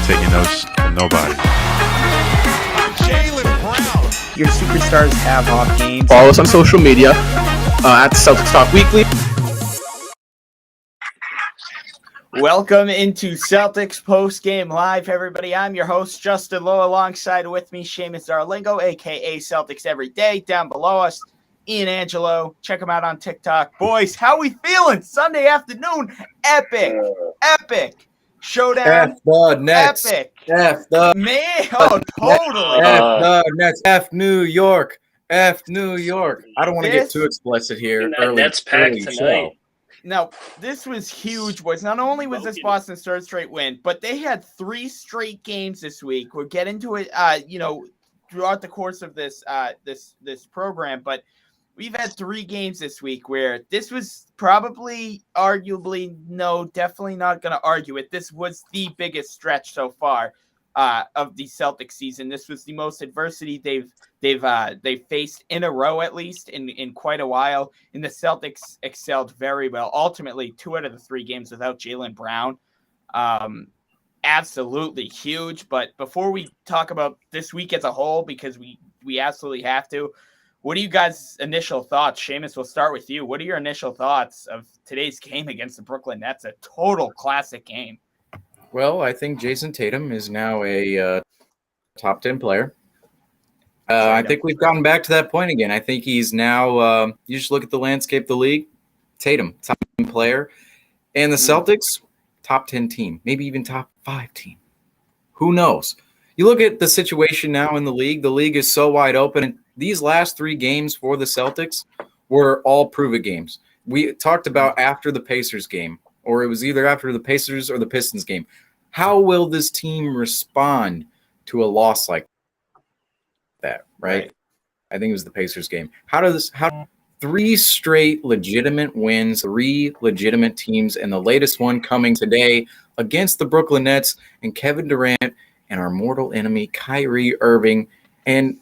taking those from nobody. Jaylen Brown. Your superstars have off games. Follow us on social media at the Celtics Talk Weekly. Welcome into Celtics Postgame Live, everybody. I'm your host, Justin Lowe. Alongside with me, Seamus Zarlingo, a.k.a. Celtics Every Day. Down below us, Ian Angelo. Check him out on TikTok. Boys, how we feeling? Sunday afternoon. Epic. Showdown. F the Nets. Epic. F the Man, oh, totally. F the Nets. F New York. F New York. I don't want to get too explicit here. Nets pack tonight. Now, this was huge, boys. Not only was this Boston's third straight win, but they had 3 straight games this week. We'll get into it, throughout the course of this this program. But we've had 3 games this week where this was probably, arguably, definitely not going to argue it. This was the biggest stretch so far of the Celtics season. This was the most adversity they've faced in a row, at least in quite a while. And the Celtics excelled very well. Ultimately, 2 out of the 3 games without Jaylen Brown. Absolutely huge. But before we talk about this week as a whole, because we absolutely have to, what are you guys' initial thoughts? Seamus, we'll start with you. What are your initial thoughts of today's game against the Brooklyn Nets? A total classic game. Well, I think Jason Tatum is now a top 10 player. I think we've gotten back to that point again. I think he's now, you just look at the landscape of the league, Tatum, top 10 player. And the Celtics, top 10 team, maybe even top 5 team. Who knows? You look at the situation now in the league is so wide open. And these last 3 games for the Celtics were all prove-it games. We talked about after the Pacers game, or it was either after the Pacers or the Pistons game. How will this team respond to a loss like that, right? I think it was the Pacers game. How 3 straight legitimate wins, 3 legitimate teams, and the latest one coming today against the Brooklyn Nets and Kevin Durant and our mortal enemy, Kyrie Irving. And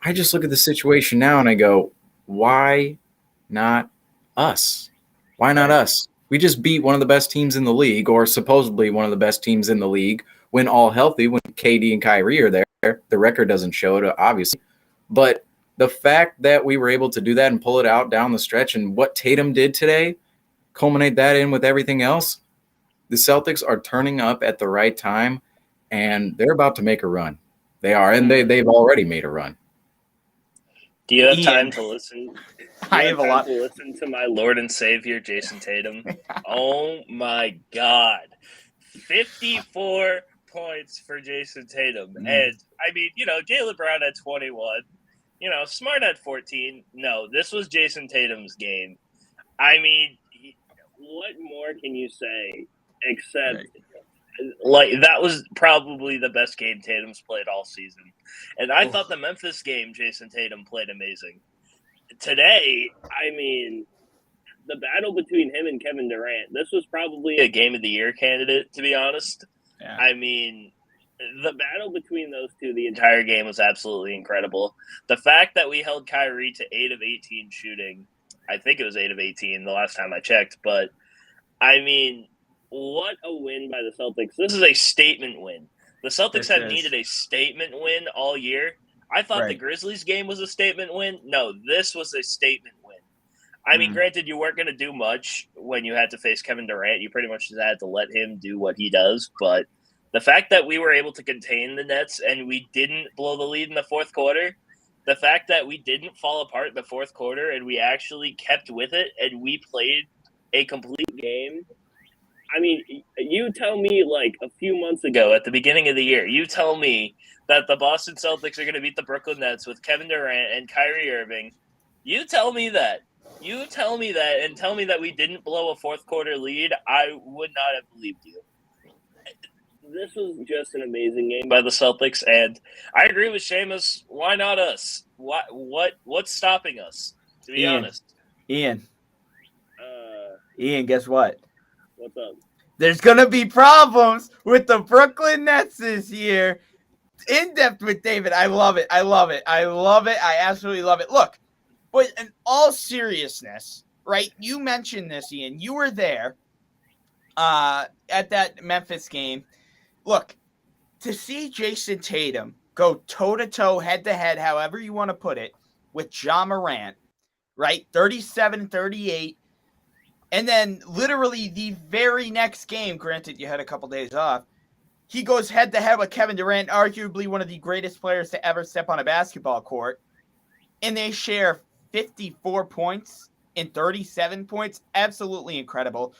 I just look at the situation now and I go, why not us? Why not us? We just beat one of the best teams in the league, or supposedly one of the best teams in the league, when all healthy, when KD and Kyrie are there. The record doesn't show it, obviously. But the fact that we were able to do that and pull it out down the stretch, and what Tatum did today, culminate that in with everything else, the Celtics are turning up at the right time, and they're about to make a run. They are, and they've already made a run. Do you have time to listen? I have a lot to listen to my Lord and Savior, Jason Tatum. Oh, my God. 54 points for Jason Tatum. And, I mean, Jaylen Brown at 21. Smart at 14. No, this was Jason Tatum's game. I mean, what more can you say except that was probably the best game Tatum's played all season. And I thought the Memphis game, Jason Tatum played amazing. Today, I mean, the battle between him and Kevin Durant, this was probably a game of the year candidate, to be honest. Yeah. I mean, the battle between those two, the entire game was absolutely incredible. The fact that we held Kyrie to 8 of 18 shooting, I think it was 8 of 18 the last time I checked, but I mean, what a win by the Celtics. This is a statement win. The Celtics have needed a statement win all year. I thought the Grizzlies game was a statement win. No, this was a statement win. I mean, granted, you weren't going to do much when you had to face Kevin Durant. You pretty much just had to let him do what he does. But the fact that we were able to contain the Nets and we didn't blow the lead in the fourth quarter, the fact that we didn't fall apart in the fourth quarter and we actually kept with it and we played a complete game. I mean, you tell me like a few months ago at the beginning of the year, you tell me that the Boston Celtics are going to beat the Brooklyn Nets with Kevin Durant and Kyrie Irving. You tell me that. You tell me that and tell me that we didn't blow a fourth quarter lead. I would not have believed you. This was just an amazing game by the Celtics, and I agree with Seamus. Why not us? What's stopping us? To be honest, Ian, guess what? What's up? There's gonna be problems with the Brooklyn Nets this year. In depth with David, I love it. I absolutely love it. Look, but in all seriousness, right? You mentioned this, Ian. You were there at that Memphis game. Look, to see Jason Tatum go toe-to-toe, head-to-head, however you want to put it, with Ja Morant, right? 37-38. And then literally the very next game, granted you had a couple days off, he goes head-to-head with Kevin Durant, arguably one of the greatest players to ever step on a basketball court. And they share 54 points and 37 points. Absolutely incredible.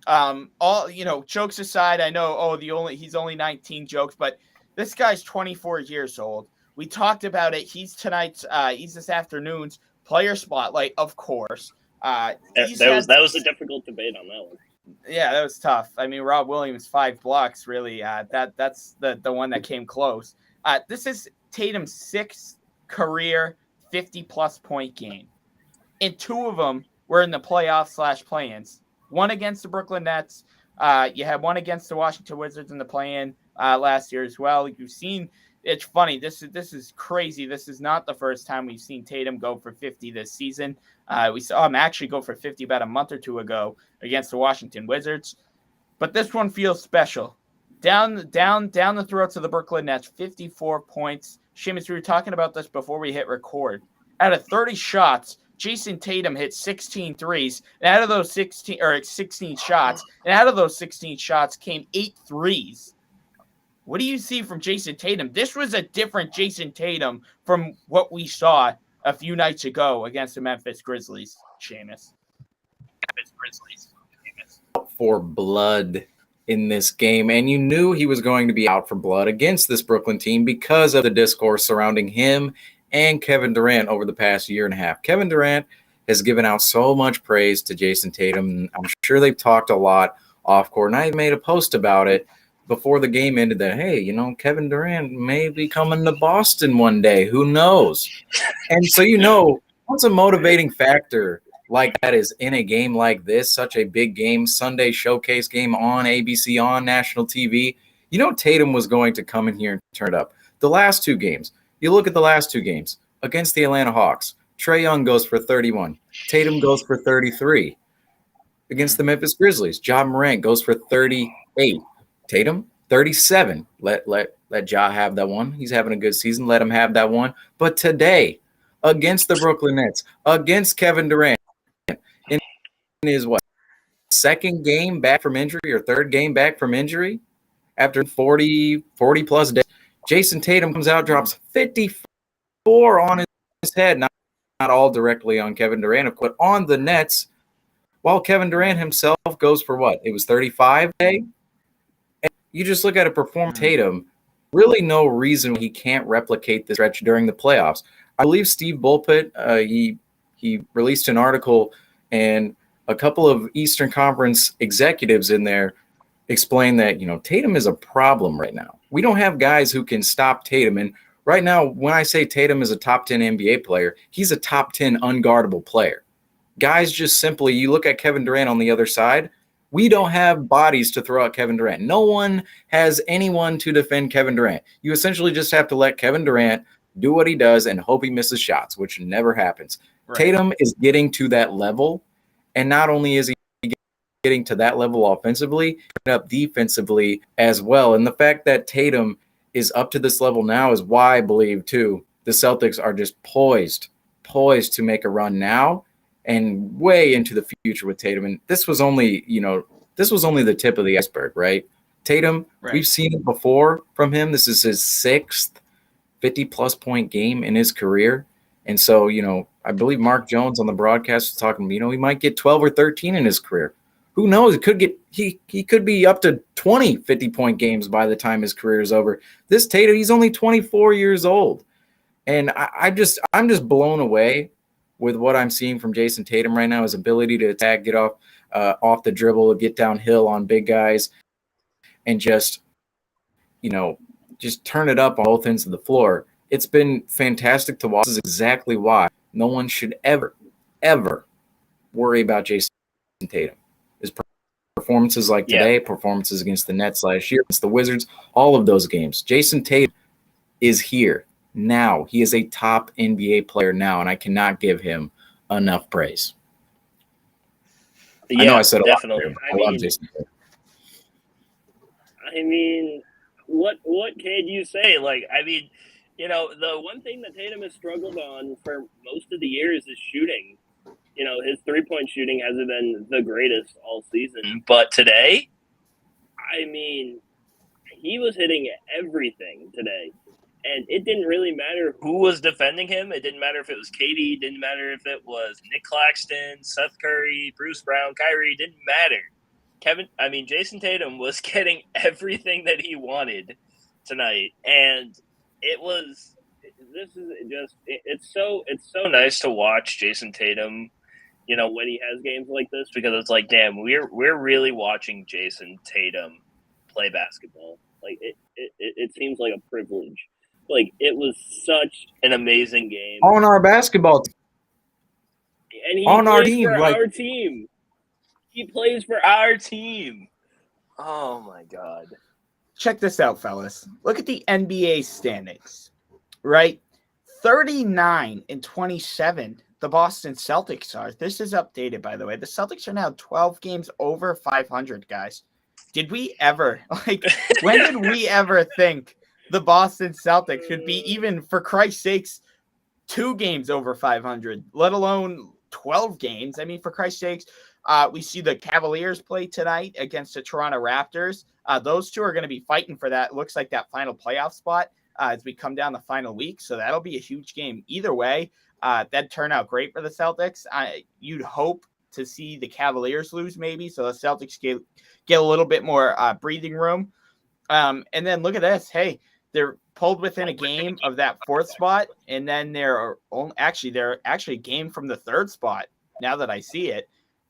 Jokes aside, I know, he's only 19 jokes, but this guy's 24 years old. We talked about it. He's this afternoon's player spotlight, of course. That was a difficult debate on that one. Yeah, that was tough. I mean, Rob Williams, 5 blocks, really. That's the one that came close. This is Tatum's 6th career 50-plus point game. And 2 of them were in the playoffs / play-ins. One against the Brooklyn Nets. You had one against the Washington Wizards in the play-in last year as well. You've seen, it's funny. This is crazy. This is not the first time we've seen Tatum go for 50 this season. We saw him actually go for 50 about a month or 2 ago against the Washington Wizards. But this one feels special. Down the throats of the Brooklyn Nets, 54 points. Seamus, we were talking about this before we hit record. Out of 30 shots, Jason Tatum hit 16 threes, and out of those 16 shots, came 8 threes. What do you see from Jason Tatum? This was a different Jason Tatum from what we saw a few nights ago against the Memphis Grizzlies, Seamus. For blood in this game, and you knew he was going to be out for blood against this Brooklyn team because of the discourse surrounding him and Kevin Durant over the past year and a half. Kevin Durant has given out so much praise to Jason Tatum. I'm sure they've talked a lot off court, and I made a post about it before the game ended that, hey, Kevin Durant may be coming to Boston one day. Who knows? And so, what's a motivating factor like that is in a game like this, such a big game, Sunday showcase game on ABC, on national TV. Tatum was going to come in here and turn it up. The last 2 games, you look at the last 2 games against the Atlanta Hawks. Trae Young goes for 31. Tatum goes for 33. Against the Memphis Grizzlies, Ja Morant goes for 38. Tatum, 37. Let Ja have that one. He's having a good season. Let him have that one. But today, against the Brooklyn Nets, against Kevin Durant, in his second game back from injury or third game back from injury after 40 plus days, Jason Tatum comes out, drops 54 on his head, not all directly on Kevin Durant, but on the Nets, while Kevin Durant himself goes for what? It was 35 today. And you just look at a performance Tatum, really no reason he can't replicate this stretch during the playoffs. I believe Steve Bulpett, he released an article, and a couple of Eastern Conference executives in there explained that, Tatum is a problem right now. We don't have guys who can stop Tatum. And right now, when I say Tatum is a top 10 NBA player, he's a top 10 unguardable player. Guys just simply, you look at Kevin Durant on the other side, we don't have bodies to throw at Kevin Durant. No one has anyone to defend Kevin Durant. You essentially just have to let Kevin Durant do what he does and hope he misses shots, which never happens. Right. Tatum is getting to that level, and not only is he getting to that level offensively, but up defensively as well. And the fact that Tatum is up to this level now is why I believe, too, the Celtics are just poised to make a run now and way into the future with Tatum. And this was only the tip of the iceberg, right? Tatum, right. We've seen it before from him. This is his 6th 50-plus point game in his career. And so, I believe Mark Jones on the broadcast was talking, he might get 12 or 13 in his career. Who knows? It could get he could be up to 20 50-point games by the time his career is over. This Tatum, he's only 24 years old. And I'm just blown away with what I'm seeing from Jason Tatum right now, his ability to attack, get off the dribble, get downhill on big guys, and just turn it up on both ends of the floor. It's been fantastic to watch. This is exactly why no one should ever worry about Jason Tatum. His performances like today, performances against the Nets last year, against the Wizards, all of those games. Jason Tatum is here now. He is a top NBA player now, and I cannot give him enough praise. Yeah, I know I said a lot. I love Jason Tatum. I mean, what can you say? Like, I mean, the one thing that Tatum has struggled on for most of the years is shooting. His 3-point shooting hasn't been the greatest all season. But today, I mean, he was hitting everything today. And it didn't really matter who was defending him? It didn't matter if it was Katie. It didn't matter if it was Nick Claxton, Seth Curry, Bruce Brown, Kyrie. It didn't matter. Jason Tatum was getting everything that he wanted tonight. And it's so nice to watch Jason Tatum, when he has games like this, because it's like, damn, we're really watching Jason Tatum play basketball. Like it seems like a privilege. Like, it was such an amazing game. On our basketball team. And he on our plays team, for like- our team. He plays for our team. Oh my God. Check this out, fellas. Look at the NBA standings, right? 39-27. The Boston Celtics are. This is updated, by the way. The Celtics are now 12 games over 500, guys. Did we ever, when did we ever think the Boston Celtics would be, even for Christ's sakes, 2 games over 500, let alone 12 games? I mean, for Christ's sakes, we see the Cavaliers play tonight against the Toronto Raptors. Those two are going to be fighting for that. Looks like that final playoff spot as we come down the final week. So that'll be a huge game. Either way, that'd turn out great for the Celtics. You'd hope to see the Cavaliers lose maybe, so the Celtics get a little bit more breathing room. And then look at this. Hey, they're pulled within a game of that 4th spot, and then they're actually a game from the 3rd spot now that I see it.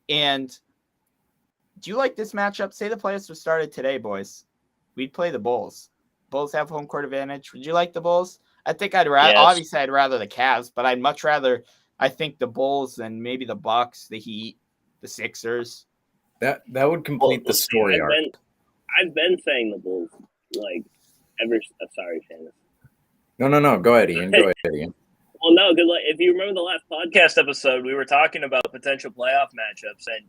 And do you like this matchup? Say the playoffs were started today, boys. We'd play the Bulls. Bulls have home court advantage. Would you like the Bulls? I think I'd rather, obviously I'd rather the Cavs, but I'd much rather, I think, the Bulls than maybe the Bucks, the Heat, the Sixers. That would complete the story arc. I've been saying the Bulls, sorry, Shannon. No. Go ahead, Ian. Well, no, because if you remember the last podcast episode, we were talking about potential playoff matchups, and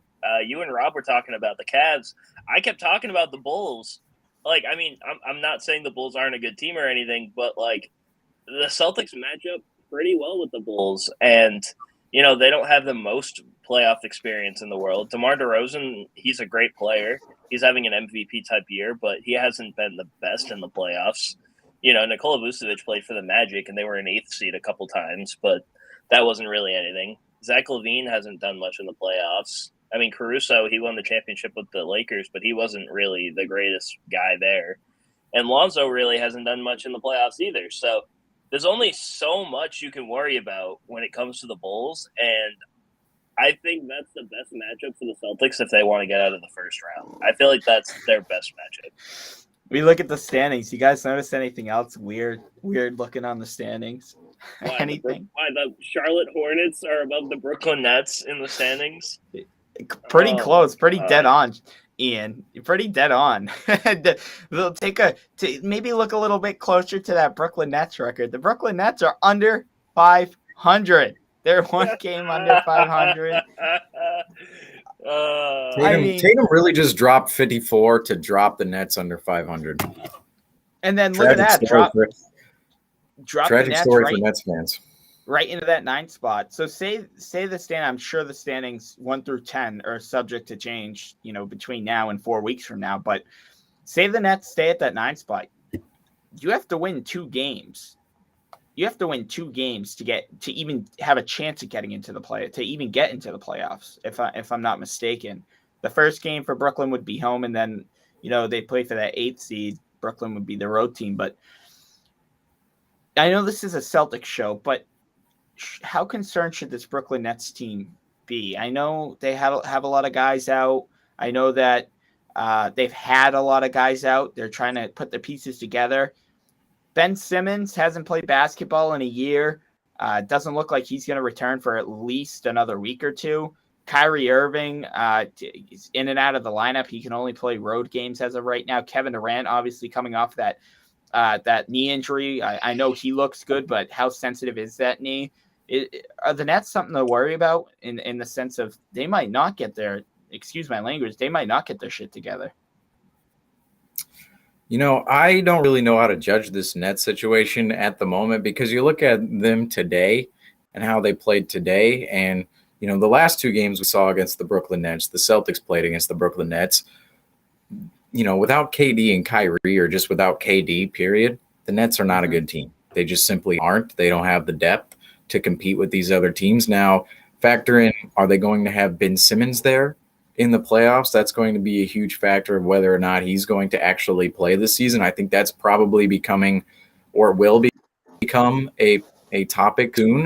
you and Rob were talking about the Cavs. I kept talking about the Bulls. I'm not saying the Bulls aren't a good team or anything, but the Celtics match up pretty well with the Bulls, and they don't have the most playoff experience in the world. DeMar DeRozan, he's a great player. He's having an MVP type year, but he hasn't been the best in the playoffs. Nikola Vucevic played for the Magic, and they were an 8th seed a couple times, but that wasn't really anything. Zach LaVine hasn't done much in the playoffs. Caruso, he won the championship with the Lakers, but he wasn't really the greatest guy there. And Lonzo really hasn't done much in the playoffs either. So there's only so much you can worry about when it comes to the Bulls, and I think that's the best matchup for the Celtics if they want to get out of the first round. I feel like that's their best matchup. We look at the standings. You guys notice anything else weird looking on the standings? Anything? The Charlotte Hornets are above the Brooklyn Nets in the standings? Pretty close. Pretty dead on, Ian. Pretty dead on. They'll maybe look a little bit closer to that Brooklyn Nets record. The Brooklyn Nets are under 500. They're 1 game under 500. Tatum really just dropped 54 to drop the Nets under 500. And then look at that. Drop tragic story for Nets fans. Right into that 9th spot. So say the stand. I'm sure the standings 1 through 10 are subject to change, between now and 4 weeks from now. But say the Nets stay at that 9th spot. You have to win 2 games. You have to win 2 games to even have a chance of getting into the playoffs. If I'm not mistaken, the first game for Brooklyn would be home, and then they play for that 8th seed. Brooklyn would be the road team. But I know this is a Celtics show, but how concerned should this Brooklyn Nets team be? I know they have a lot of guys out. I know that they've had a lot of guys out. They're trying to put the pieces together. Ben Simmons hasn't played basketball in a year. Doesn't look like he's going to return for at least another week or 2. Kyrie Irving is in and out of the lineup. He can only play road games as of right now. Kevin Durant, obviously coming off that knee injury. I know he looks good, but how sensitive is that knee? Are the Nets something to worry about in the sense of they might not get their, excuse my language, they might not get their shit together? I don't really know how to judge this Nets situation at the moment because you look at them today and how they played today. And, the last two games we saw against the Brooklyn Nets, the Celtics played against the Brooklyn Nets, without KD and Kyrie or just without KD, period, the Nets are not a good team. They just simply aren't. They don't have the depth to compete with these other teams. Now, factor in, are they going to have Ben Simmons there in the playoffs? That's going to be a huge factor of whether or not he's going to actually play this season. I think that's probably becoming or will become a topic soon.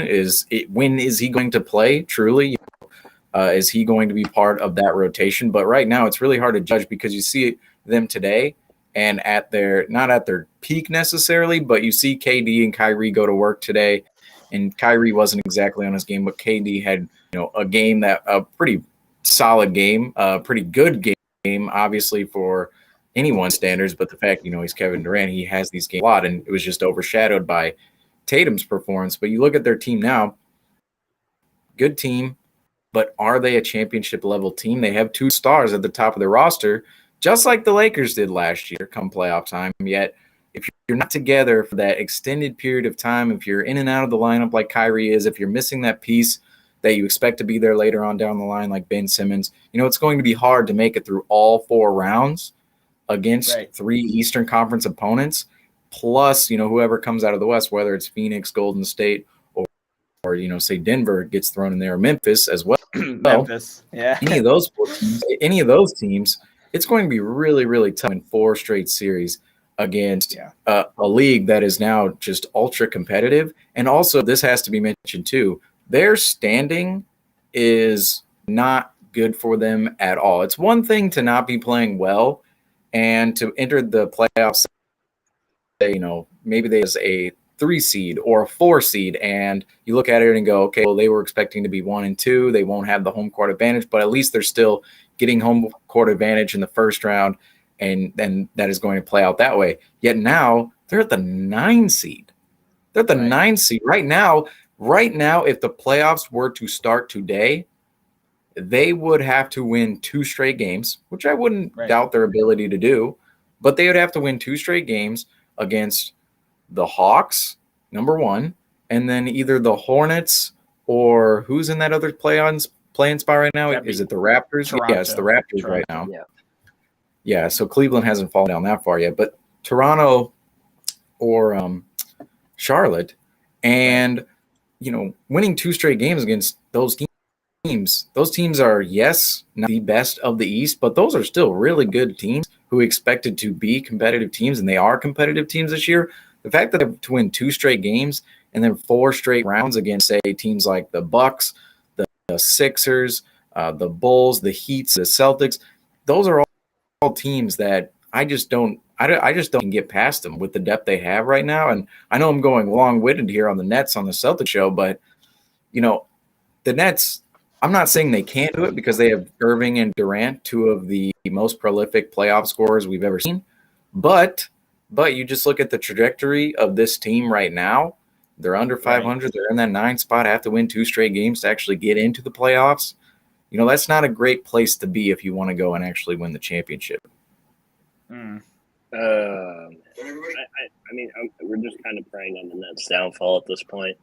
When is he going to play truly? Is he going to be part of that rotation? But right now it's really hard to judge because you see them today and not at their peak necessarily, but you see KD and Kyrie go to work today, and Kyrie wasn't exactly on his game, but KD had a pretty solid game, a pretty good game, obviously for anyone's standards. But the fact he's Kevin Durant, he has these games a lot, and it was just overshadowed by Tatum's performance. But you look at their team now, good team, but are they a championship level team? They have two stars at the top of their roster, just like the Lakers did last year come playoff time. Yet, if you're not together for that extended period of time, if you're in and out of the lineup like Kyrie is, if you're missing that piece that you expect to be there later on down the line like Ben Simmons, it's going to be hard to make it through all 4 rounds against 3 Eastern Conference opponents, plus, whoever comes out of the West, whether it's Phoenix, Golden State, or say Denver gets thrown in there, or Memphis as well. Memphis, yeah. Any of those teams, it's going to be really, really tough in 4 straight series against a league that is now just ultra competitive. And also, this has to be mentioned too, their standing is not good for them at all. It's one thing to not be playing well and to enter the playoffs, maybe there's a 3 seed or a 4 seed, and you look at it and go, okay, well, they were expecting to be 1 and 2. They won't have the home court advantage, but at least they're still getting home court advantage in the first round, and then that is going to play out that way. Yet now they're at the 9 seed. They're at the 9 seed right now. Right now, if the playoffs were to start today, they would have to win 2 straight games, which I wouldn't doubt their ability to do, but they would have to win 2 straight games against the Hawks, number 1, and then either the Hornets or who's in that other playing spot right now? Is it the Raptors? Toronto. Yeah, it's the Raptors right now. Yeah, so Cleveland hasn't fallen down that far yet, but Toronto or Charlotte, and winning 2 straight games against those teams are, yes, not the best of the East, but those are still really good teams who expected to be competitive teams, and they are competitive teams this year. The fact that they have to win 2 straight games and then 4 straight rounds against, say, teams like the Bucks, the Sixers, the Bulls, the Heats, the Celtics, those are all teams that I just don't get past them with the depth they have right now. And I know I'm going long-winded here on the Nets on the Celtics show, but the Nets, I'm not saying they can't do it because they have Irving and Durant, 2 of the most prolific playoff scorers we've ever seen. But you just look at the trajectory of this team right now. They're under 500. They're in that 9 spot. Have to win 2 straight games to actually get into the playoffs. That's not a great place to be if you want to go and actually win the championship. I mean, we're just kind of preying on the Nets' downfall at this point.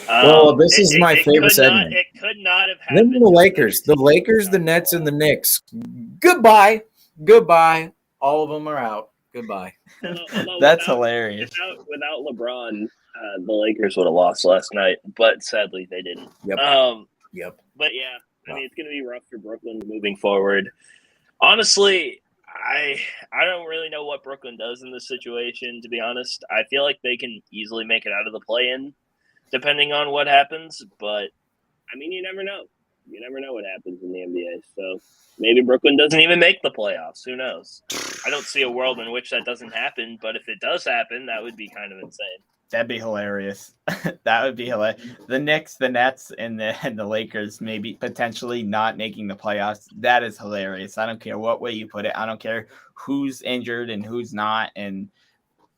Well, this is my favorite segment. It could not have happened. Then the Lakers, the Nets, and the Knicks. Goodbye. All of them are out. Goodbye. That's hilarious. Without LeBron, the Lakers would have lost last night, but sadly they didn't. Yep. But yeah, I mean, it's going to be rough for Brooklyn moving forward. Honestly, I don't really know what Brooklyn does in this situation, to be honest. I feel like they can easily make it out of the play-in, depending on what happens. But, I mean, you never know. You never know what happens in the NBA. So maybe Brooklyn doesn't even make the playoffs. Who knows? I don't see a world in which that doesn't happen. But if it does happen, that would be kind of insane. That'd be hilarious. That would be hilarious. The Knicks, the Nets, and the Lakers maybe potentially not making the playoffs. That is hilarious. I don't care what way you put it. I don't care who's injured and who's not and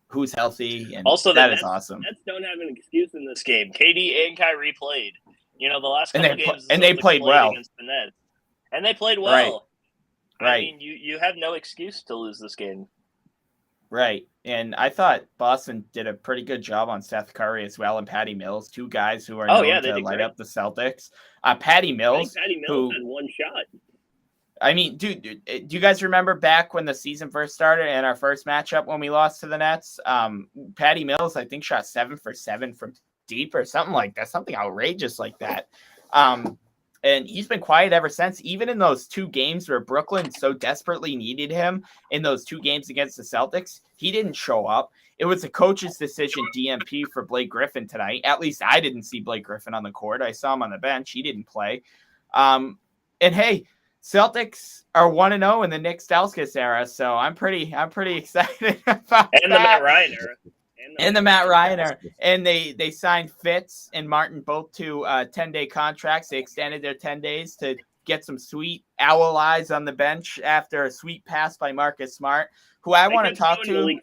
who's healthy. And also, that is awesome. Nets don't have an excuse in this game. KD and Kyrie played. The last couple games, and they played well against the Nets, and they played well. Right. I mean, you have no excuse to lose this game. Right. And I thought Boston did a pretty good job on Seth Curry as well and Patty Mills, two guys who are known to light up the Celtics. Patty Mills, Patty Mills had one shot. I mean, dude, do you guys remember back when the season first started and our first matchup when we lost to the Nets? Patty Mills, I think, shot 7 for 7 from deep or something like that, something outrageous like that. And he's been quiet ever since, even in those 2 games where Brooklyn so desperately needed him in those 2 games against the Celtics. He didn't show up. It was a coach's decision, DMP, for Blake Griffin tonight. At least I didn't see Blake Griffin on the court. I saw him on the bench. He didn't play. And hey, Celtics are 1-0 in the Nick Stauskas era, so I'm pretty excited about and the Matt Ryan era. And the Matt Ryan era. And they signed Fitz and Martin both to 10-day contracts. They extended their 10 days to get some sweet owl eyes on the bench after a sweet pass by Marcus Smart, who I want to talk to.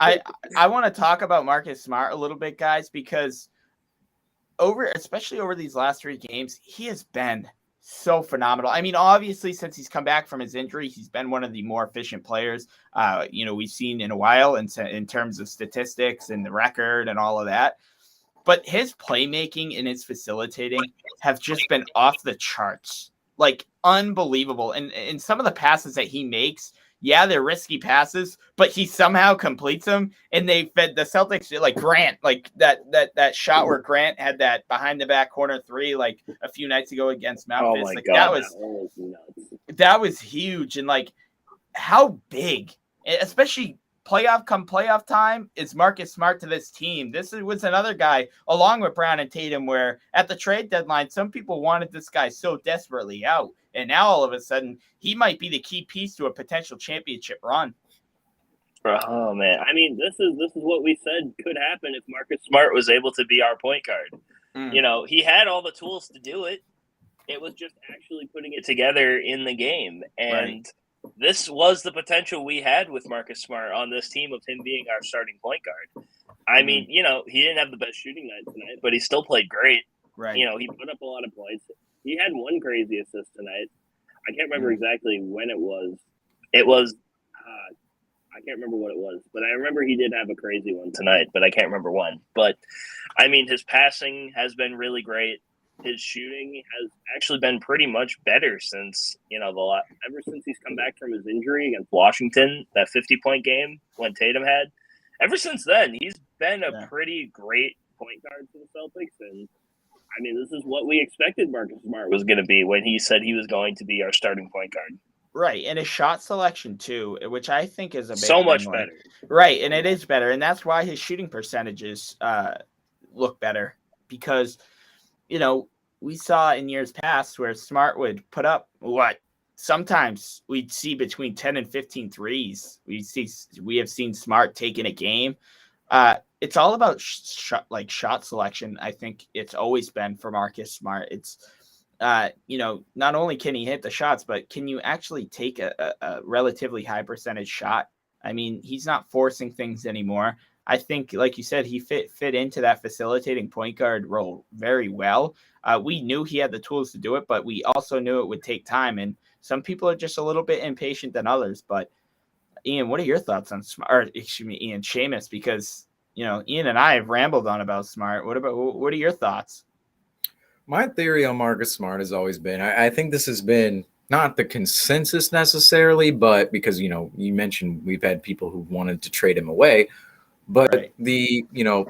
I want to talk about Marcus Smart a little bit, guys, because especially over these last 3 games, he has been so phenomenal. I mean, obviously, since he's come back from his injury, he's been one of the more efficient players, we've seen in a while in terms of statistics and the record and all of that. But his playmaking and his facilitating have just been off the charts, like unbelievable. And some of the passes that he makes, yeah, they're risky passes, but he somehow completes them. And they fed the Celtics like Grant, like that shot where Grant had that behind the back corner 3, like a few nights ago against Memphis. Oh my like God, that was huge. And like how big, especially playoff time, is Marcus Smart to this team. This was another guy along with Brown and Tatum where at the trade deadline, some people wanted this guy so desperately out. And now all of a sudden he might be the key piece to a potential championship run. Oh man. I mean, this is what we said could happen if Marcus Smart was able to be our point guard. He had all the tools to do it. It was just actually putting it together in the game. And this was the potential we had with Marcus Smart on this team of him being our starting point guard. I mean, he didn't have the best shooting night tonight, but he still played great. Right. He put up a lot of points. He had one crazy assist tonight. I can't remember exactly when it was. It was, I can't remember what it was, but I remember he did have a crazy one tonight, but I can't remember when. But, I mean, his passing has been really great. His shooting has actually been pretty much better since, ever since he's come back from his injury against Washington, that 50-point game when Tatum had. Ever since then, he's been a pretty great point guard for the Celtics. And, I mean, this is what we expected Marcus Smart was going to be when he said he was going to be our starting point guard. Right. And his shot selection, too, which I think is so much better. Right. And it is better. And that's why his shooting percentages look better because – we saw in years past where Smart would put up sometimes we'd see between 10 and 15 threes. We have seen Smart take in a game. It's all about shot selection. I think it's always been for Marcus Smart. It's, not only can he hit the shots, but can you actually take a relatively high percentage shot? I mean, he's not forcing things anymore. I think, like you said, he fit into that facilitating point guard role very well. We knew he had the tools to do it, but we also knew it would take time. And some people are just a little bit impatient than others. But Ian, what are your thoughts on Smart? Or, excuse me, Ian, Seamus, because Ian and I have rambled on about Smart. What are your thoughts? My theory on Marcus Smart has always been, I think this has been not the consensus necessarily, but because you mentioned we've had people who wanted to trade him away. But the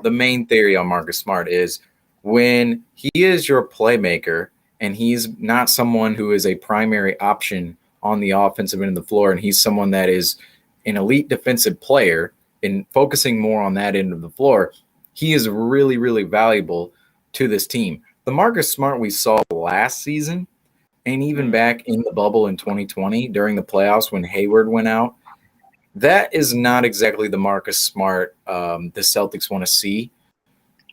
main theory on Marcus Smart is when he is your playmaker and he's not someone who is a primary option on the offensive end of the floor, and he's someone that is an elite defensive player and focusing more on that end of the floor, he is really, really valuable to this team. The Marcus Smart we saw last season and even back in the bubble in 2020 during the playoffs when Hayward went out, that is not exactly the Marcus Smart the Celtics want to see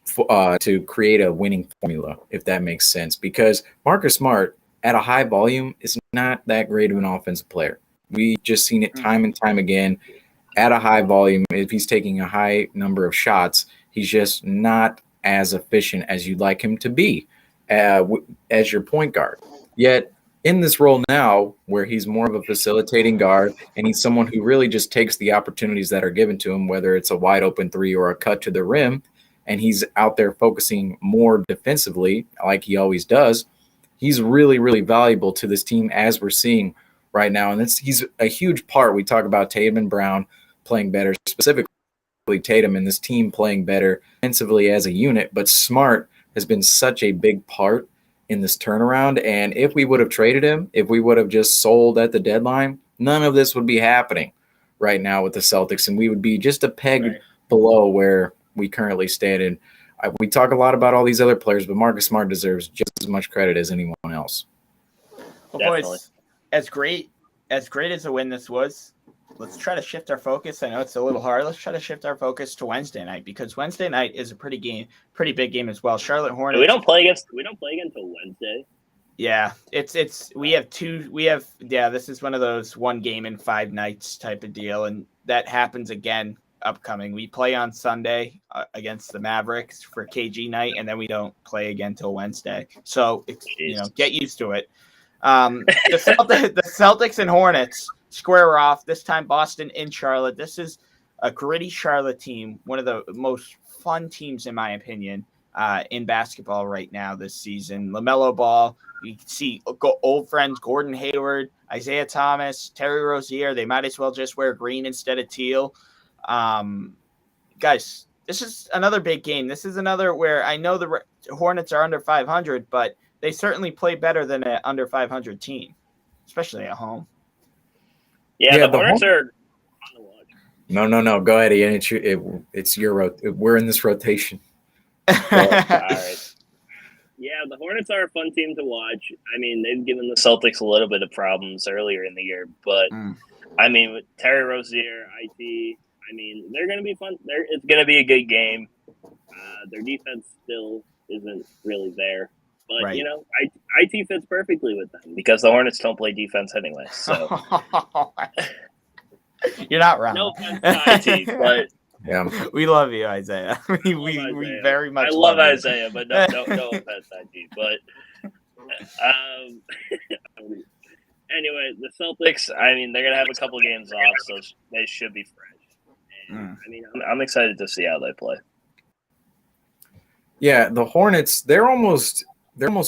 to create a winning formula, if that makes sense. Because Marcus Smart, at a high volume, is not that great of an offensive player. We've just seen it time and time again. At a high volume, if he's taking a high number of shots, he's just not as efficient as you'd like him to be as your point guard. Yet, in this role now where he's more of a facilitating guard and he's someone who really just takes the opportunities that are given to him, whether it's a wide open three or a cut to the rim, and he's out there focusing more defensively like he always does. He's really, really valuable to this team as we're seeing right now. And he's a huge part. We talk about Tatum and Brown playing better, specifically Tatum and this team playing better defensively as a unit, but Smart has been such a big part in this turnaround. And if we would have traded him, if we would have just sold at the deadline, none of this would be happening right now with the Celtics, and we would be just a peg below where we currently stand. And we talk a lot about all these other players, but Marcus Smart deserves just as much credit as anyone else. Well, boys, as great as a win this was, let's try to shift our focus. I know it's a little hard. Let's try to shift our focus to Wednesday night, because Wednesday night is a pretty big game as well. Charlotte Hornets. We don't play against until Wednesday. Yeah, this is one of those 1 game in 5 nights type of deal, and that happens again upcoming. We play on Sunday against the Mavericks for KG night, and then we don't play again till Wednesday. So get used to it. The Celtics and Hornets square off, this time Boston in Charlotte. This is a gritty Charlotte team, one of the most fun teams in my opinion in basketball right now this season. LaMelo Ball, you can see old friends Gordon Hayward, Isaiah Thomas, Terry Rozier. They might as well just wear green instead of teal. Guys, this is another big game. This is another where I know the Hornets are under 500, but they certainly play better than an under 500 team, especially at home. Yeah, the Hornets are fun to watch. No. Go ahead, Ian. It's your we're in this rotation. All right. Yeah, the Hornets are a fun team to watch. I mean, they've given the Celtics a little bit of problems earlier in the year, but I mean, with Terry Rozier, IT, I mean, they're going to be fun. It's going to be a good game. Their defense still isn't really there. But, IT fits perfectly with them because the Hornets don't play defense anyway. So you're not wrong. No offense to IT, but yeah, we love you, Isaiah. we very much love Isaiah, but no offense to IT. But anyway, the Celtics, I mean, they're going to have a couple games off, so they should be fresh. And, I mean, I'm excited to see how they play. Yeah, the Hornets, they're almost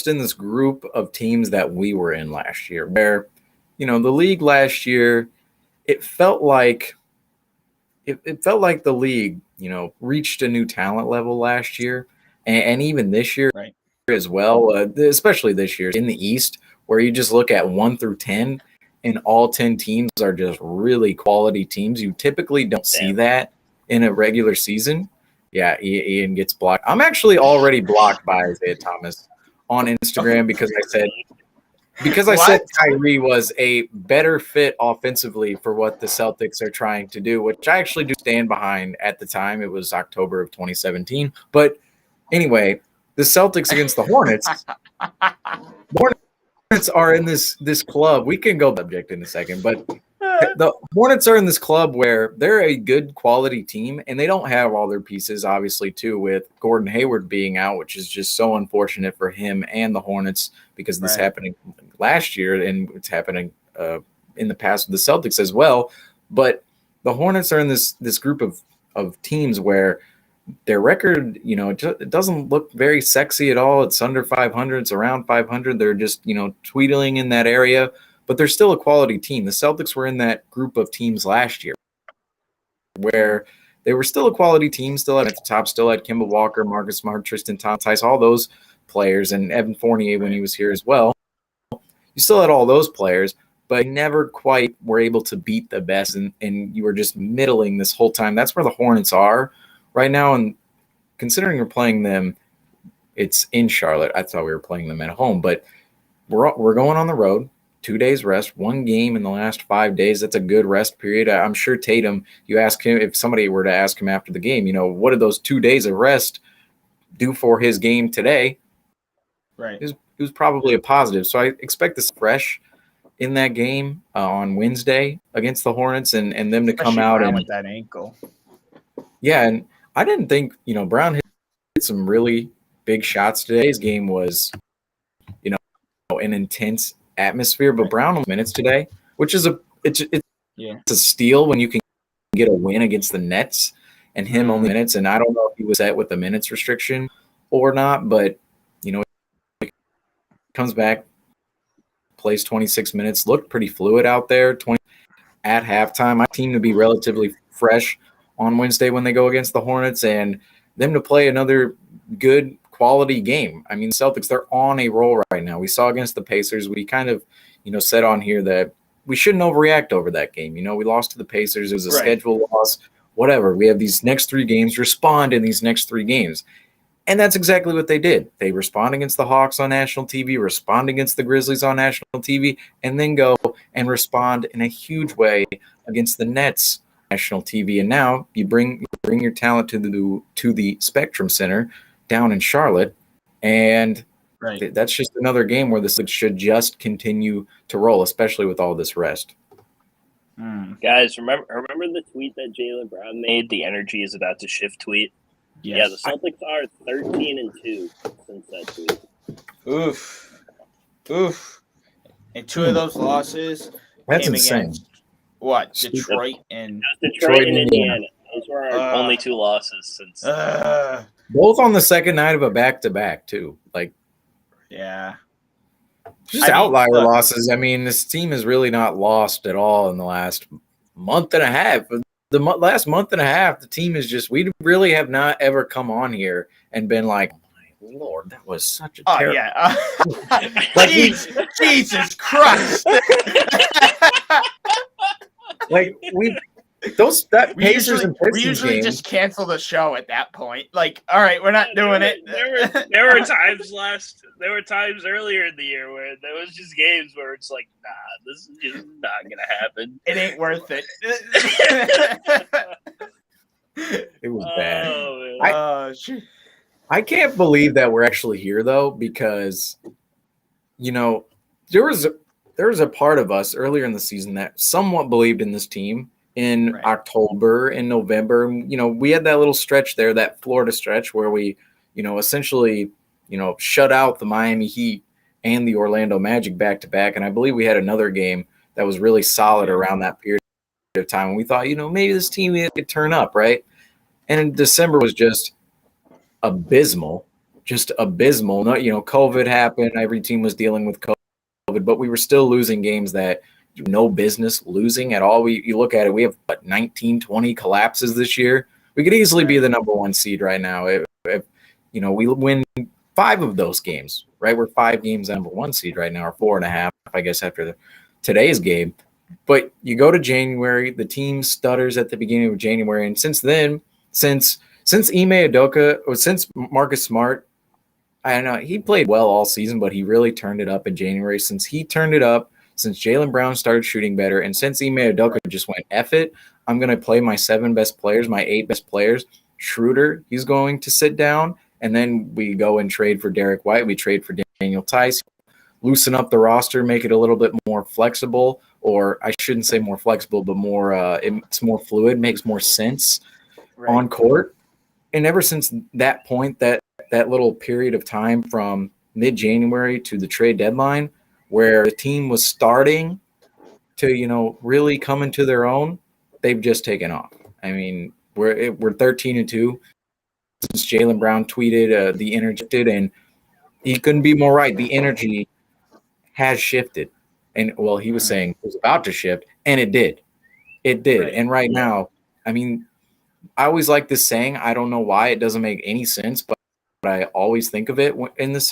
in this group of teams that we were in last year, where, the league last year, it felt like the league, reached a new talent level last year, and even this year as well, especially this year in the East, where you just look at 1 through 10, and all 10 teams are just really quality teams. You typically don't see that in a regular season. Yeah, Ian gets blocked. I'm actually already blocked by Isaiah Thomas on Instagram because I said Kyrie was a better fit offensively for what the Celtics are trying to do, which I actually do stand behind. At the time, it was October of 2017. But anyway, the Celtics against the Hornets. The Hornets are in this club. We can go subject in a second, but the Hornets are in this club where they're a good quality team, and they don't have all their pieces, obviously, too, with Gordon Hayward being out, which is just so unfortunate for him and the Hornets because this happened last year, and it's happening in the past with the Celtics as well. But the Hornets are in this group of teams where their record, it doesn't look very sexy at all. It's under 500. It's around 500. They're just, tweedling in that area. But they're still a quality team. The Celtics were in that group of teams last year where they were still a quality team, still at the top, still had Kemba Walker, Marcus Smart, Tristan Thompson, all those players, and Evan Fournier when he was here as well. You still had all those players, but never quite were able to beat the best, and you were just middling this whole time. That's where the Hornets are right now, and considering we're playing them, it's in Charlotte. I thought we were playing them at home, but we're going on the road. 2 days rest, 1 game in the last 5 days. That's a good rest period. I'm sure Tatum, you ask him, if somebody were to ask him after the game, what did those 2 days of rest do for his game today? Right. It was probably a positive. So I expect this fresh in that game on Wednesday against the Hornets and them to come out and with that ankle. Yeah, and I didn't think, Brown hit some really big shots today. His game was, an intense atmosphere. But Brown on minutes today, which is it's a steal when you can get a win against the Nets and him only minutes. And I don't know if he was set with the minutes restriction or not, but he comes back, plays 26 minutes, looked pretty fluid out there. At halftime, my team to be relatively fresh on Wednesday when they go against the Hornets, and them to play another good quality game. I mean, Celtics, they're on a roll right now. We saw against the Pacers, we kind of, said on here that we shouldn't overreact over that game. We lost to the Pacers. It was a schedule loss, whatever. We have these next 3 games, respond in these next 3 games. And that's exactly what they did. They respond against the Hawks on national TV, respond against the Grizzlies on national TV, and then go and respond in a huge way against the Nets on national TV. And now you bring your talent to the Spectrum Center down in Charlotte, and that's just another game where this should just continue to roll, especially with all this rest. Guys, remember the tweet that Jaylen Brown made? The energy is about to shift tweet. Yes. Yeah, the Celtics are 13-2 since that tweet. Oof. And 2 of those losses that's came insane. Against what? Detroit and Indiana. Those were our only 2 losses since. Both on the second night of a back-to-back too. Just outlier losses. I mean, this team has really not lost at all in the last month and a half. The last month and a half, the team is just – we really have not ever come on here and been like, oh, my Lord, that was such a terrible – Jesus Christ. We usually just cancel the show at that point. All right, we're not doing it. There were times earlier in the year where there was just games where it's like, nah, this is just not gonna happen. It ain't worth it. It was bad. I can't believe that we're actually here though, because there was a part of us earlier in the season that somewhat believed in this team. In October and November, we had that little stretch there, that Florida stretch where we, essentially, shut out the Miami Heat and the Orlando Magic back to back. And I believe we had another game that was really solid around that period of time. And we thought, maybe this team could turn up, right? And December was just abysmal. No, COVID happened. Every team was dealing with COVID, but we were still losing games that no business losing at all. You look at it, we have 19, 20 collapses this year. We could easily be the number 1 seed right now. If we win 5 of those games, right? We're 5 games number 1 seed right now, or 4.5, I guess, after today's game. But you go to January, the team stutters at the beginning of January, and since then, since Ime Udoka, or since Marcus Smart, I don't know, he played well all season, but he really turned it up in January. Since he turned it up, since Jaylen Brown started shooting better, and since Ime Udoka just went, F it, I'm going to play my 7 best players, my 8 best players. Schroeder, he's going to sit down, and then we go and trade for Derek White. We trade for Daniel Tice, loosen up the roster, make it a little bit more flexible, or I shouldn't say more flexible, but more it's more fluid, makes more sense on court. And ever since that point, that little period of time from mid-January to the trade deadline, where the team was starting to, really come into their own, they've just taken off. I mean, we're 13-2 since Jaylen Brown tweeted the energy, and he couldn't be more right. The energy has shifted, and he was saying it was about to shift, and it did. It did. Right. And right now, I mean, I always like this saying. I don't know why it doesn't make any sense, but I always think of it in this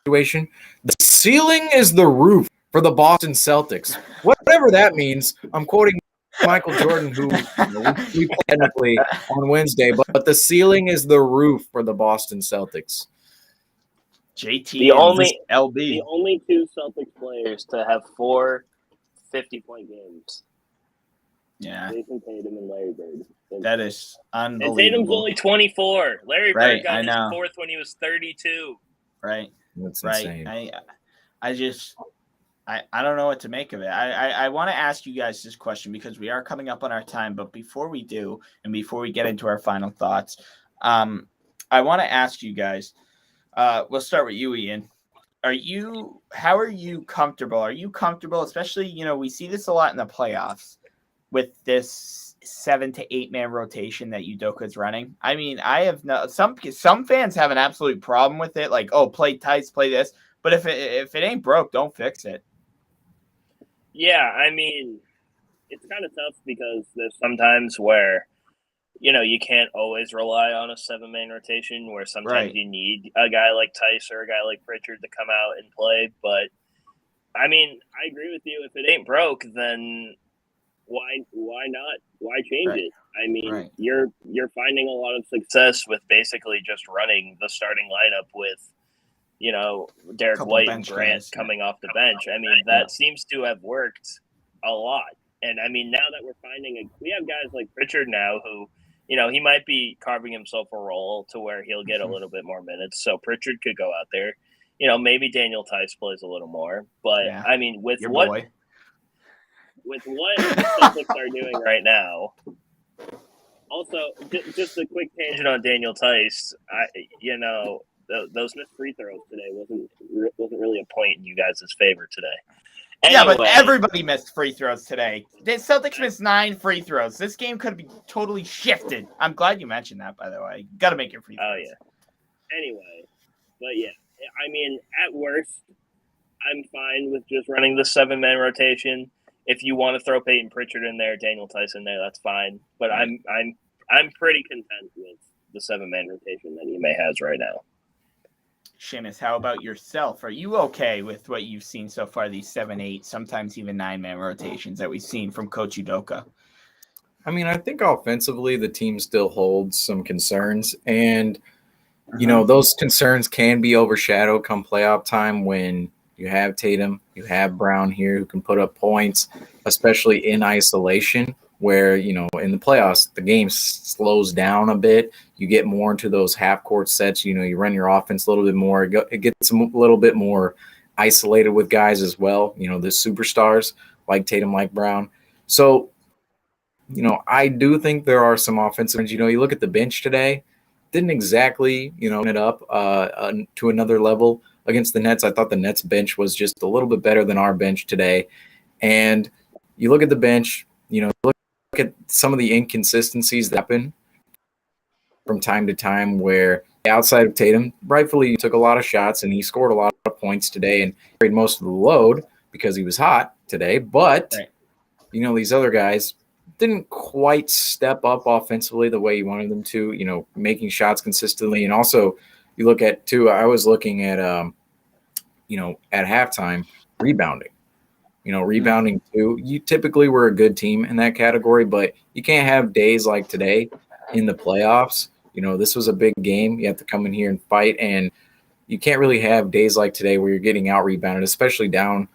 situation. The ceiling is the roof for the Boston Celtics. Whatever that means. I'm quoting Michael Jordan, who we technically on Wednesday, but the ceiling is the roof for the Boston Celtics. JT, the only LB, 2 Celtics players to have 4 50-point games. Yeah, Jason Tatum and Larry Bird. That is unbelievable. And Tatum's only 24. Larry Bird got his 4th when he was 32. Right. That's insane. I don't know what to make of it. I want to ask you guys this question because we are coming up on our time. But before we do, and before we get into our final thoughts, I want to ask you guys. We'll start with you, Ian. how are you comfortable? Are you comfortable, especially, we see this a lot in the playoffs with this 7 to 8 man rotation that Udoka's running? I mean, I have some fans have an absolute problem with it, like, oh, play Tice, play this. But if it ain't broke, don't fix it. Yeah, I mean, it's kind of tough because there's sometimes where, you can't always rely on a 7-man rotation, where sometimes you need a guy like Tice or a guy like Pritchard to come out and play. But, I mean, I agree with you. If it ain't broke, then why not? Why change it? I mean, you're finding a lot of success with basically just running the starting lineup with, Derek White and Grant coming off the bench. I mean, that seems to have worked a lot. And I mean, now that we're we have guys like Pritchard now who, he might be carving himself a role to where he'll get a little bit more minutes. So Pritchard could go out there. Maybe Daniel Tice plays a little more. But I mean, with what the Celtics are doing right now. Also, just a quick tangent on Daniel Tice. Those missed free throws today wasn't really a point in you guys' favor today. Anyway, yeah, but everybody missed free throws today. The Celtics missed 9 free throws. This game could be totally shifted. I'm glad you mentioned that, by the way. Got to make your free throws. Oh, yeah. Anyway, but yeah, I mean, at worst, I'm fine with just running the 7-man rotation. If you want to throw Peyton Pritchard in there, Daniel Tice in there, that's fine. But I'm pretty content with the 7-man rotation that Ime has right now. Seamus, how about yourself? Are you okay with what you've seen so far, these 7, 8, sometimes even 9-man rotations that we've seen from Coach Udoka? I mean, I think offensively the team still holds some concerns. And, those concerns can be overshadowed come playoff time when you have Tatum, you have Brown here who can put up points, especially in isolation, where, in the playoffs, the game slows down a bit. You get more into those half-court sets. You run your offense a little bit more. It gets a little bit more isolated with guys as well, the superstars like Tatum, like Brown. So, I do think there are some offensive. You look at the bench today, didn't exactly, it up to another level against the Nets. I thought the Nets bench was just a little bit better than our bench today. And you look at the bench, look at some of the inconsistencies that happen from time to time where outside of Tatum, rightfully took a lot of shots and he scored a lot of points today and carried most of the load because he was hot today. But, these other guys didn't quite step up offensively the way you wanted them to, making shots consistently. And also you look at, too, I was looking at, at halftime, rebounding. Rebounding too. You typically were a good team in that category, but you can't have days like today in the playoffs. This was a big game. You have to come in here and fight, and you can't really have days like today where you're getting out rebounded, especially down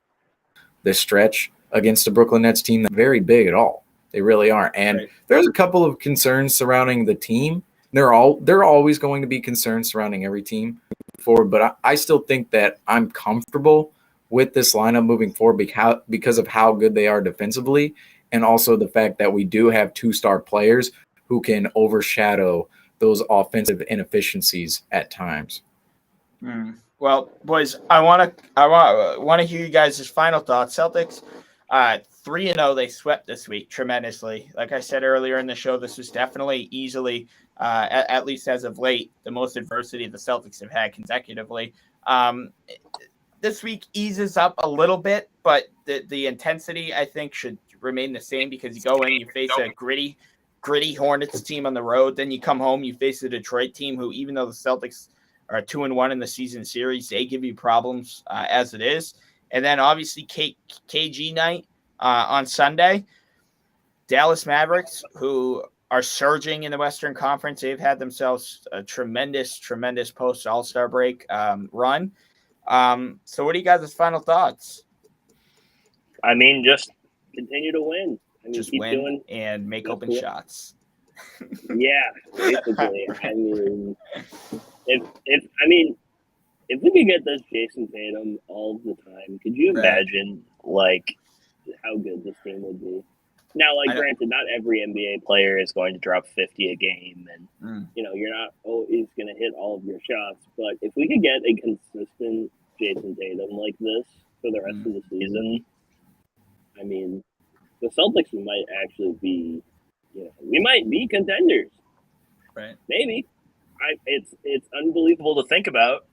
the stretch against a Brooklyn Nets team that's very big at all. They really aren't. And there's a couple of concerns surrounding the team. There are always going to be concerns surrounding every team forward, but I still think that I'm comfortable with this lineup moving forward because of how good they are defensively, and also the fact that we do have 2-star players who can overshadow those offensive inefficiencies at times. Well, boys, I want to hear you guys' final thoughts. Celtics 3-0, they swept this week tremendously. Like I said earlier in the show, this was definitely easily, at least as of late, the most adversity the Celtics have had consecutively. This week eases up a little bit, but the intensity, I think, should remain the same because you go in, you face a gritty Hornets team on the road. Then you come home, you face a Detroit team who, even though the Celtics are 2-1 in the season series, they give you problems as it is. And then obviously KG night on Sunday, Dallas Mavericks, who are surging in the Western Conference. They've had themselves a tremendous post All-Star break run. So what are you guys' final thoughts? I mean, just continue to win. I mean, just keep win doing, and make open shots. Yeah, basically. I mean, if we could get this Jason Tatum all the time, could you imagine how good this team would be? Now, granted, not every NBA player is going to drop 50 a game, and you're not always going to hit all of your shots. But if we could get a consistent Jason Tatum like this for the rest of the season, I mean, the Celtics might actually be, we might be contenders. Right. Maybe. It's unbelievable to think about.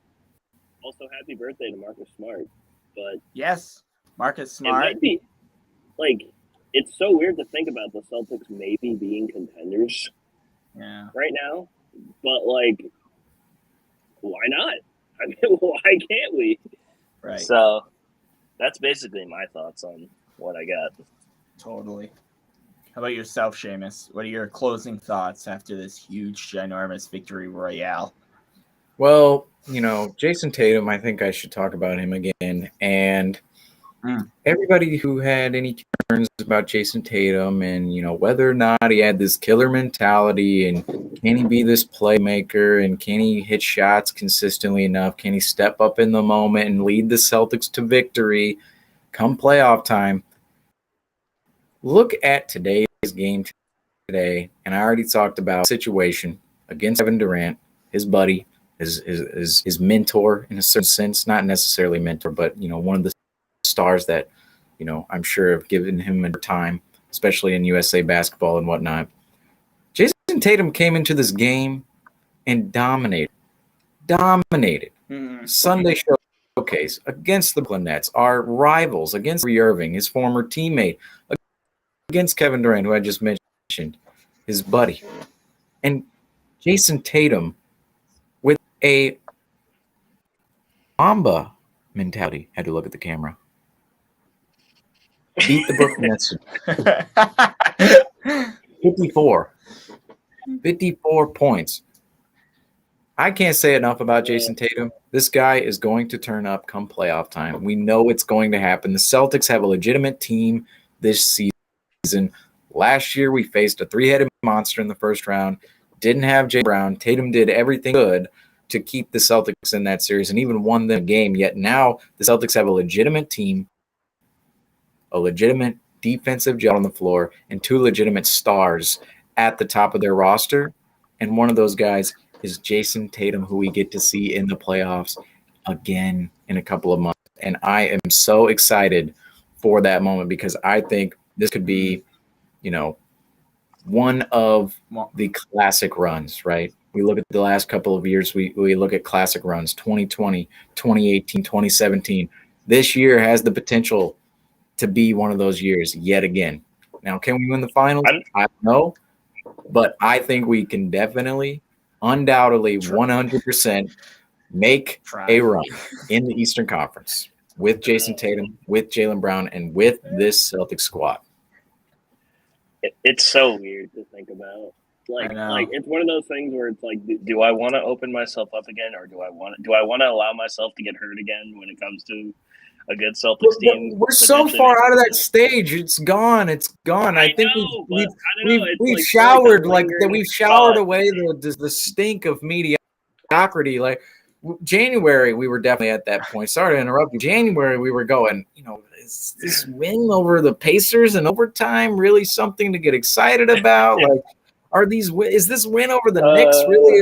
Also, happy birthday to Marcus Smart. But yes, Marcus it Smart. might be, it's so weird to think about the Celtics maybe being contenders right now. But, why not? I mean, why can't we? Right. So that's basically my thoughts on what I got. Totally. How about yourself, Seamus? What are your closing thoughts after this huge, ginormous victory royale? Well, Jason Tatum, I think I should talk about him again. And everybody who had any concerns about Jason Tatum and, whether or not he had this killer mentality and can he be this playmaker and can he hit shots consistently enough? Can he step up in the moment and lead the Celtics to victory come playoff time? Look at today's game today, and I already talked about the situation against Kevin Durant, his buddy, his mentor in a certain sense, not necessarily mentor, but one of the stars that I'm sure have given him time, especially in USA basketball and whatnot. Jason Tatum came into this game and dominated. Sunday showcase against the Brooklyn Nets, our rivals, against Kyrie Irving, his former teammate, against Kevin Durant, who I just mentioned, his buddy. And Jason Tatum, with a Mamba mentality, had to look at the camera, beat the Brooklyn Nets 54 points. I can't say enough about Jason Tatum. This guy is going to turn up come playoff time. We know it's going to happen. The Celtics have a legitimate team this season. Last year, we faced a three-headed monster in the first round. Didn't have Jay Brown. Tatum did everything good to keep the Celtics in that series and even won the game. Yet now the Celtics have a legitimate team, a legitimate defensive gel on the floor, and two legitimate stars at the top of their roster. And one of those guys is Jason Tatum, who we get to see in the playoffs again in a couple of months. And I am so excited for that moment because I think this could be, one of the classic runs, right? We look at the last couple of years, we look at classic runs, 2020, 2018, 2017. This year has the potential to be one of those years yet again. Now, can we win the finals? I don't know, but I think we can definitely, undoubtedly, 100% make a run in the Eastern Conference with Jason Tatum, with Jaylen Brown, and with this Celtics squad. It's so weird to think about. It's one of those things where it's do I want to open myself up again, or do I want to allow myself to get hurt again when it comes to a good Celtics team? We're so far out of that stage. It's gone. I think we've showered we've showered away the stink of mediocrity. January, we were definitely at that point. Sorry to interrupt you. January, we were going, is this win over the Pacers in overtime really something to get excited about? Is this win over the Knicks really?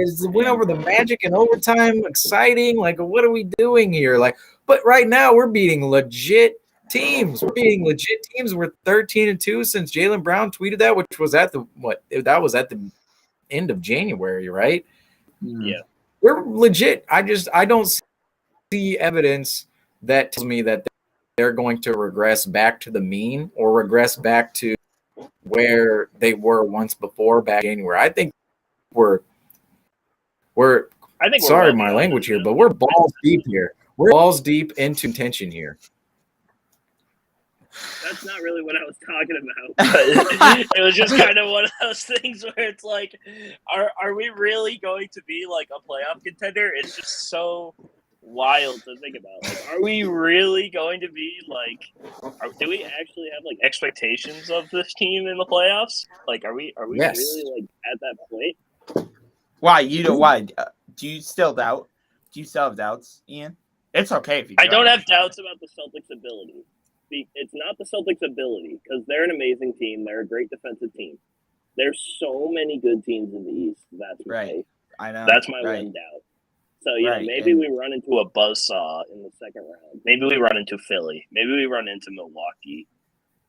Is the win over the Magic in overtime exciting? What are we doing here? But right now we're beating legit teams. We're 13-2 since Jaylen Brown tweeted that, which was at the end of January, right? Yeah. We're legit. I don't see evidence that tells me that they're going to regress back to the mean or regress back to where they were once before back in January. I think we're sorry my language here, but we're balls deep here. We're balls deep into contention here. That's not really what I was talking about. But it was just kind of one of those things where it's are we really going to be a playoff contender? It's just so wild to think about. Are we really going to be do we actually have expectations of this team in the playoffs? Are we Yes. really at that point? Why? Why? Do you still doubt? Do you still have doubts, Ian? It's okay if you. I don't have doubts about the Celtics' ability. It's not the Celtics' ability because they're an amazing team. They're a great defensive team. There's so many good teams in the East. That's right. I know. That's my one doubt. So, maybe we run into a buzzsaw in the second round. Maybe we run into Philly. Maybe we run into Milwaukee.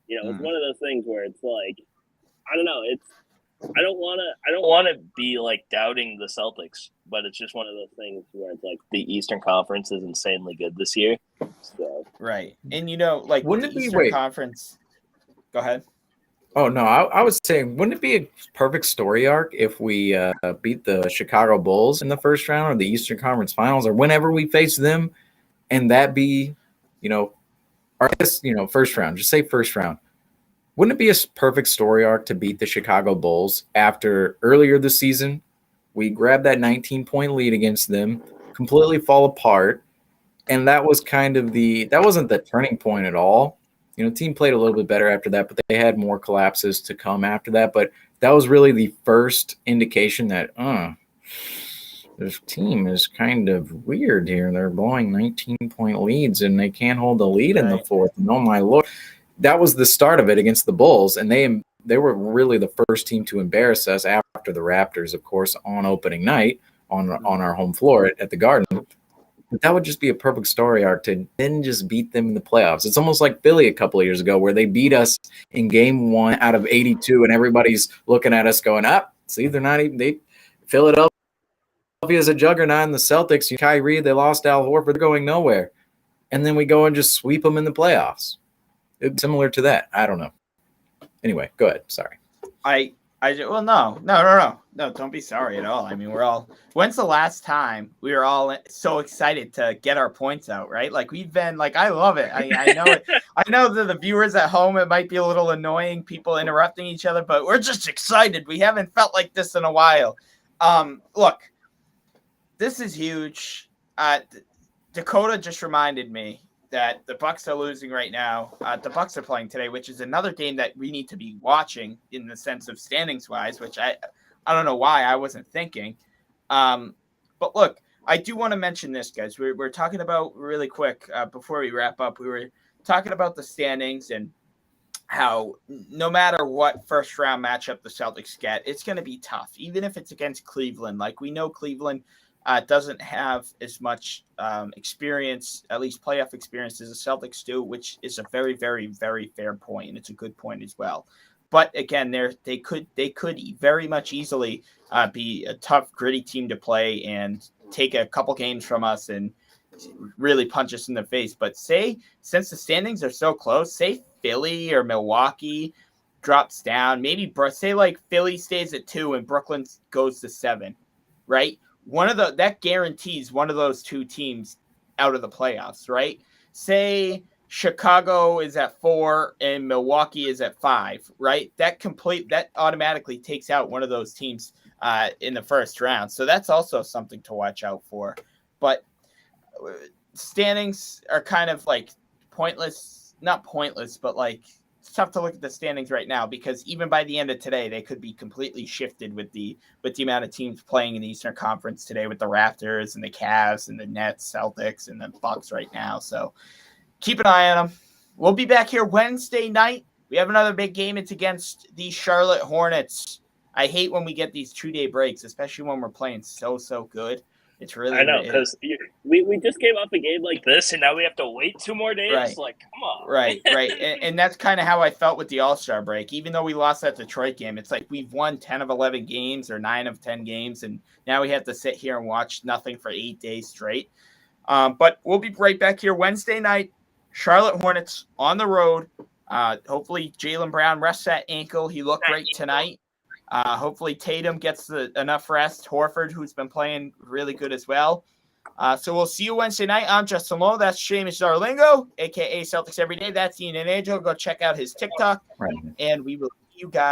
It's one of those things where it's like, I don't know. I don't want to be like doubting the Celtics, but it's just one of those things where it's like the Eastern Conference is insanely good this year. So. Right. And like Wouldn't the it be Eastern Conference. Go ahead. Oh no, I was saying, wouldn't it be a perfect story arc if we beat the Chicago Bulls in the first round or the Eastern Conference Finals or whenever we face them, and that be, or I guess, first round, just say first round. Wouldn't it be a perfect story arc to beat the Chicago Bulls after earlier this season we grabbed that 19-point lead against them, completely fall apart, and that was that wasn't the turning point at all. The team played a little bit better after that, but they had more collapses to come after that. But that was really the first indication that, this team is kind of weird here. They're blowing 19-point leads, and they can't hold the lead in the fourth. And oh, my Lord. That was the start of it against the Bulls, and they were really the first team to embarrass us after the Raptors, of course, on opening night on our home floor at the Garden. But that would just be a perfect story arc to then just beat them in the playoffs. It's almost like Philly a couple of years ago where they beat us in game 1 out of 82, and everybody's looking at us going, see, they're not even – Philadelphia is a juggernaut, and the Celtics, Kyrie, they lost Al Horford, they're going nowhere. And then we go and just sweep them in the playoffs. It's similar to that. I don't know. Anyway, go ahead. Sorry. No, don't be sorry at all. I mean, when's the last time we were all so excited to get our points out, right? Like we've been like, I love it. I know it. I know that the viewers at home, it might be a little annoying, people interrupting each other, but we're just excited. We haven't felt like this in a while. Look, this is huge. Dakota just reminded me that the Bucks are losing right now. The Bucks are playing today, which is another game that we need to be watching in the sense of standings wise, which I don't know why I wasn't thinking. But look, I do want to mention this, guys. We're talking about really quick before we wrap up. We were talking about the standings and how no matter what first round matchup the Celtics get, it's going to be tough, even if it's against Cleveland. Like we know Cleveland doesn't have as much experience, at least playoff experience, as the Celtics do, which is a very, very, very fair point, and it's a good point as well. But again, they could very much easily be a tough, gritty team to play and take a couple games from us and really punch us in the face. But since the standings are so close, say Philly or Milwaukee drops down, maybe say like Philly stays at 2 and Brooklyn goes to 7, right? That guarantees one of those two teams out of the playoffs, right? Say Chicago is at 4 and Milwaukee is at 5, right? That automatically takes out one of those teams in the first round. So that's also something to watch out for. But standings are kind of like pointless, not pointless, but like it's tough to look at the standings right now because even by the end of today, they could be completely shifted with the amount of teams playing in the Eastern Conference today with the Raptors and the Cavs and the Nets, Celtics, and the Bucks right now. So keep an eye on them. We'll be back here Wednesday night. We have another big game. It's against the Charlotte Hornets. I hate when we get these 2-day breaks, especially when we're playing so good. It's really, I know, because we just came off a game like this, and now we have to wait 2 more days. Right. Like, come on. Right. And that's kind of how I felt with the All-Star break. Even though we lost that Detroit game, it's like we've won 10 of 11 games or 9 of 10 games, and now we have to sit here and watch nothing for 8 days straight. But we'll be right back here Wednesday night. Charlotte Hornets on the road. Hopefully Jaylen Brown rests that ankle. He looked great tonight. Hopefully Tatum gets enough rest. Horford, who's been playing really good as well. So we'll see you Wednesday night. I'm Justin Lowe. That's Seamus Darlingo, a.k.a. Celtics Every Day. That's Ian and Angel. Go check out his TikTok. And we will see you guys.